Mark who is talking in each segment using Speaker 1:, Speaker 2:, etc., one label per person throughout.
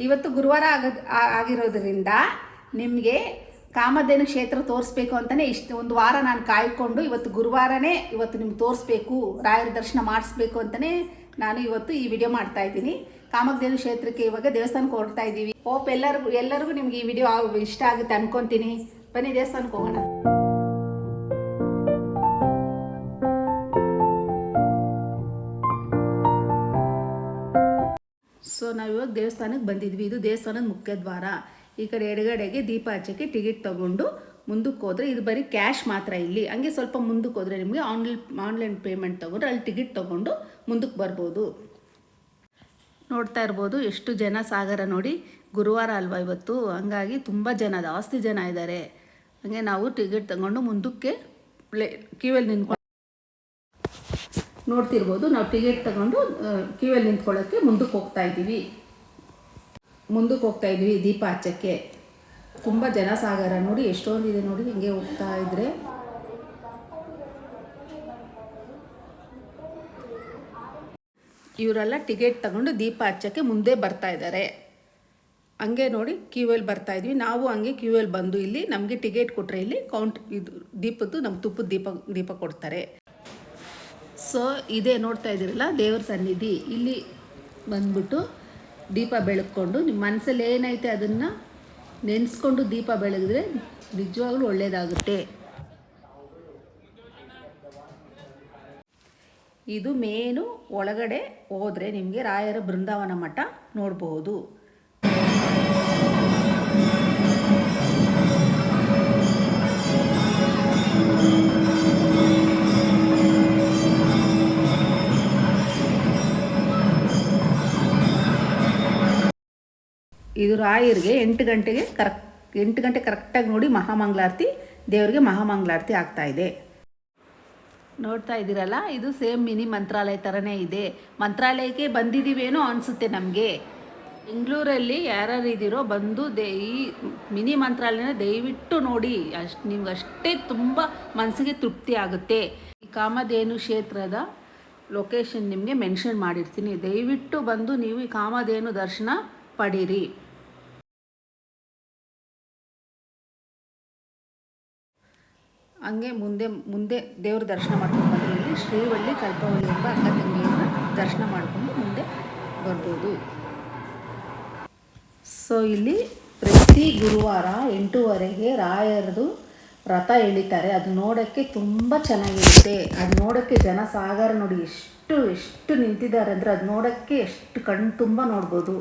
Speaker 1: ಇವತ್ತು ಗುರುವಾರ ಆಗಿರೋದ್ರಿಂದ ನಿಮಗೆ ಕಾಮಧೇನು ಕ್ಷೇತ್ರ ತೋರಿಸ್ಬೇಕು ಅಂತಲೇ ಇಷ್ಟು ಒಂದು ವಾರ ನಾನು ಕಾಯ್ಕೊಂಡು ಇವತ್ತು ಗುರುವಾರನೇ ಇವತ್ತು ನಿಮ್ಗೆ ತೋರಿಸ್ಬೇಕು, ರಾಯರ ದರ್ಶನ ಮಾಡಿಸ್ಬೇಕು ಅಂತಲೇ ನಾನು ಇವತ್ತು ಈ ವಿಡಿಯೋ ಮಾಡ್ತಾ ಇದ್ದೀನಿ. ಕಾಮಧೇನು ಕ್ಷೇತ್ರಕ್ಕೆ ಇವಾಗ ದೇವಸ್ಥಾನಕ್ಕೆ ಹೊರಡ್ತಾ ಇದ್ದೀವಿ. ಹೋಪ್ ಎಲ್ಲರಿಗೂ ನಿಮ್ಗೆ ಈ ವಿಡಿಯೋ ಇಷ್ಟ ಆಗುತ್ತೆ ಅನ್ಕೊತೀನಿ. ಬನ್ನಿ ದೇವಸ್ಥಾನಕ್ಕೆ ಹೋಗೋಣ. ಸೊ ನಾವಿವಾಗ ದೇವಸ್ಥಾನಕ್ಕೆ ಬಂದಿದ್ವಿ. ಇದು ದೇವಸ್ಥಾನದ ಮುಖ್ಯ ದ್ವಾರ. ಈ ಕಡೆ ಎಡಗಡೆಗೆ ದೀಪ ಹಚ್ಚಕ್ಕೆ ಟಿಕೆಟ್ ತೊಗೊಂಡು ಮುಂದಕ್ಕೆ ಹೋದರೆ ಇದು ಬರೀ ಕ್ಯಾಶ್ ಮಾತ್ರ ಇಲ್ಲಿ. ಹಂಗೆ ಸ್ವಲ್ಪ ಮುಂದಕ್ಕೆ ಹೋದರೆ ನಿಮಗೆ ಆನ್ಲೈನ್ ಪೇಮೆಂಟ್ ತೊಗೊಂಡ್ರೆ ಅಲ್ಲಿ ಟಿಕೆಟ್ ತೊಗೊಂಡು ಮುಂದಕ್ಕೆ ಬರ್ಬೋದು. ನೋಡ್ತಾ ಇರ್ಬೋದು ಎಷ್ಟು ಜನ ಸಾಗರ ನೋಡಿ. ಗುರುವಾರ ಅಲ್ವಾ ಇವತ್ತು, ಹಂಗಾಗಿ ತುಂಬ ಜಾಸ್ತಿ ಜನ ಇದ್ದಾರೆ. ಹಾಗೆ ನಾವು ಟಿಕೆಟ್ ತಗೊಂಡು ಮುಂದಕ್ಕೆ ಕ್ಯೂವಲ್ಲಿ ನಿಂತ್ಕೊಂಡು ನೋಡ್ತಿರ್ಬೋದು. ನಾವು ಟಿಕೆಟ್ ತಗೊಂಡು ಕ್ಯೂವಲ್ಲಿ ನಿಂತ್ಕೊಳ್ಳೋಕ್ಕೆ ಮುಂದಕ್ಕೆ ಹೋಗ್ತಾ ಇದ್ವಿ ದೀಪ ಹಚ್ಚಕ್ಕೆ. ತುಂಬ ಜನ ಸಾಗರ ನೋಡಿ, ಎಷ್ಟೊಂದಿದೆ ನೋಡಿ. ಹಿಂಗೆ ಹೋಗ್ತಾ ಇದ್ರೆ ಇವರೆಲ್ಲ ಟಿಕೆಟ್ ತಗೊಂಡು ದೀಪ ಹಚ್ಚಕ್ಕೆ ಮುಂದೆ ಬರ್ತಾ ಇದ್ದಾರೆ. ಹಂಗೆ ನೋಡಿ ಕ್ಯೂವಲ್ಲಿ ಬರ್ತಾ ಇದ್ವಿ. ನಾವು ಹಂಗೆ ಕ್ಯೂವಲ್ಲಿ ಬಂದು ಇಲ್ಲಿ ನಮಗೆ ಟಿಕೆಟ್ ಕೊಟ್ಟರೆ ಇಲ್ಲಿ ಇದು ದೀಪದ್ದು ನಮ್ಮ ತುಪ್ಪದ ದೀಪ ಕೊಡ್ತಾರೆ. ಸೊ ಇದೇ ನೋಡ್ತಾ ಇದ್ದೀರಲ್ಲ ದೇವ್ರ ಸನ್ನಿಧಿ. ಇಲ್ಲಿ ಬಂದ್ಬಿಟ್ಟು ದೀಪ ಬೆಳಗ್ಕೊಂಡು ನಿಮ್ಮ ಮನಸ್ಸಲ್ಲಿ ಏನೈತೆ ಅದನ್ನು ನೆನೆಸ್ಕೊಂಡು ದೀಪ ಬೆಳಗಿದ್ರೆ ನಿಜವಾಗ್ಲೂ ಒಳ್ಳೆಯದಾಗುತ್ತೆ. ಇದು ಮೇನು ಒಳಗಡೆ ಹೋದರೆ ನಿಮಗೆ ರಾಯರ ಬೃಂದಾವನ ಮಠ ನೋಡಬಹುದು. ಇದು ರಾಯರಿಗೆ 8 ಗಂಟೆ ಕರೆಕ್ಟಾಗಿ ನೋಡಿ ಮಹಾಮಂಗಳಾರತಿ, ದೇವರಿಗೆ ಮಹಾಮಂಗಳಾರತಿ ಆಗ್ತಾಯಿದೆ. ನೋಡ್ತಾ ಇದ್ದೀರಲ್ಲ, ಇದು ಸೇಮ್ ಮಿನಿ ಮಂತ್ರಾಲಯ ಥರನೇ ಇದೆ. ಮಂತ್ರಾಲಯಕ್ಕೆ ಬಂದಿದ್ದೀವೇನೋ ಅನಿಸುತ್ತೆ ನಮಗೆ. ಬೆಂಗಳೂರಲ್ಲಿ ಯಾರ್ಯಾರು ಇದ್ದೀರೋ ಬಂದು ಈ ಮಿನಿ ಮಂತ್ರಾಲಯನ ದಯವಿಟ್ಟು ನೋಡಿ. ನಿಮ್ಗೆ ಅಷ್ಟೇ ತುಂಬ ಮನಸ್ಸಿಗೆ ತೃಪ್ತಿ ಆಗುತ್ತೆ. ಈ ಕಾಮಧೇನು ಕ್ಷೇತ್ರದ ಲೊಕೇಶನ್ ನಿಮಗೆ ಮೆನ್ಷನ್ ಮಾಡಿರ್ತೀನಿ. ದಯವಿಟ್ಟು ಬಂದು ನೀವು ಈ ಕಾಮಧೇನು ದರ್ಶನ ಪಡೀರಿ. ಹಂಗೆ ಮುಂದೆ ದೇವ್ರ ದರ್ಶನ ಮಾಡ್ಕೊಂಡು ಬಂದರೆ ಇಲ್ಲಿ ಶ್ರೀವಳ್ಳಿ ಕಲ್ಪವಳ್ಳಿ ಎಂಬ ಅಕ್ಕ ತಂಗಿಯನ್ನು ದರ್ಶನ ಮಾಡಿಕೊಂಡು ಮುಂದೆ ಬರ್ಬೋದು. ಸೊ ಇಲ್ಲಿ ಪ್ರತಿ ಗುರುವಾರ 8:30ಗೆ ರಾಯರದು ರಥ ಎಳಿತಾರೆ. ಅದು ನೋಡೋಕ್ಕೆ ತುಂಬ ಚೆನ್ನಾಗಿರುತ್ತೆ. ಅದು ನೋಡೋಕ್ಕೆ ಜನ ಸಾಗರ ನೋಡಿ ಎಷ್ಟು ನಿಂತಿದ್ದಾರೆ ಅಂದರೆ ಅದು ನೋಡೋಕ್ಕೆ ಎಷ್ಟು ಕಣ್ಣು ತುಂಬ ನೋಡ್ಬೋದು.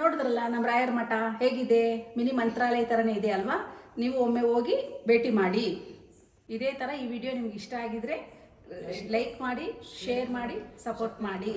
Speaker 1: ನೋಡಿದ್ರಲ್ಲ ನಮ್ಮ ರಾಯರ ಮಠ ಹೇಗಿದೆ. ಮಿನಿ ಮಂತ್ರಾಲಯ ಥರನೇ ಇದೆ ಅಲ್ವಾ. ನೀವು ಒಮ್ಮೆ ಹೋಗಿ ಭೇಟಿ ಮಾಡಿ. ಇದೇ ಥರ ಈ ವಿಡಿಯೋ ನಿಮ್ಗೆ ಇಷ್ಟ ಆಗಿದ್ರೆ ಲೈಕ್ ಮಾಡಿ, ಶೇರ್ ಮಾಡಿ, ಸಪೋರ್ಟ್ ಮಾಡಿ.